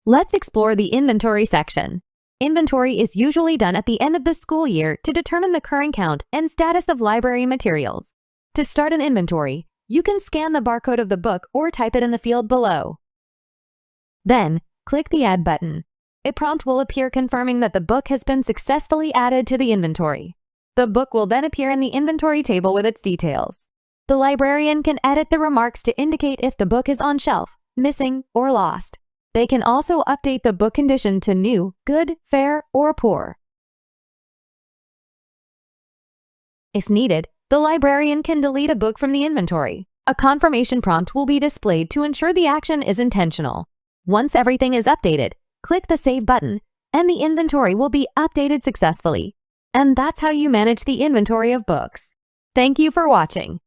Let's explore the inventory section. Inventory is usually done at the end of the school year to determine the current count and status of library materials. To start an inventory, you can scan the barcode of the book or type it in the field below. Then, click the Add button. A prompt will appear confirming that the book has been successfully added to the inventory. The book will then appear in the inventory table with its details. The librarian can edit the remarks to indicate if the book is on shelf, missing, or lost. They can also update the book condition to new, good, fair, or poor. If needed, the librarian can delete a book from the inventory. A confirmation prompt will be displayed to ensure the action is intentional. Once everything is updated, click the Save button, and the inventory will be updated successfully. And that's how you manage the inventory of books. Thank you for watching.